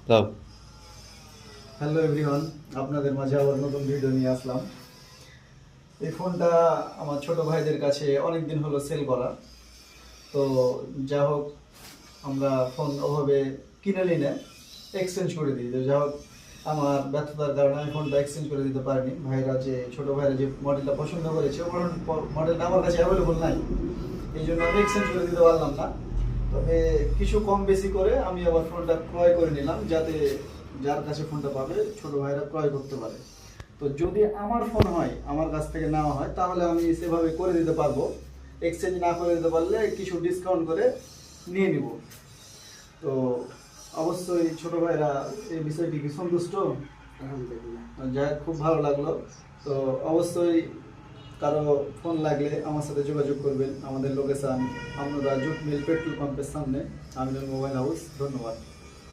দাও। Hello everyone, আপনাদের মাঝে আবার নতুন ভিডিও নিয়ে আসলাম। এই ফোনটা আমার ছোট ভাইদের কাছে অনেক দিন হলো সেল করা। তো যা হোক, আমরা ফোন ওভাবে কিনে নিই না, এক্সচেঞ্জ করে দিই। তো যা হোক, আমার ব্যর্থতার কারণে আমি ফোনটা এক্সচেঞ্জ করে দিতে পারিনি। ছোট ভাইরা যে মডেলটা পছন্দ করেছে, মডেলটা আমার কাছে অ্যাভেলেবল নাই, এই জন্য আমি এক্সচেঞ্জ করে দিতে পারলাম না। তবে কিছু কম বেশি করে আমি আবার ফোনটা ক্রয় করে নিলাম, যাতে যার কাছে ফোনটা পাবে ছোট ভাইরা ক্রয় করতে পারে। তো যদি আমার ফোন হয়, আমার কাছ থেকে নেওয়া হয়, তাহলে আমি সেভাবে করে দিতে পারবো। এক্সচেঞ্জ না করে দিতে পারলে কিছু ডিসকাউন্ট করে নিয়ে নিব। তো অবশ্যই ছোট ভাইরা এই বিষয়টি কি সন্তুষ্ট? যাই হোক, খুব ভালো লাগলো। তো অবশ্যই কারো ফোন লাগলে আমার সাথে যোগাযোগ করবেন। আমাদের লোকেশান আমরা জুট মিল পেট্রোল পাম্পের সামনে, আমিনুল মোবাইল হাউস। ধন্যবাদ।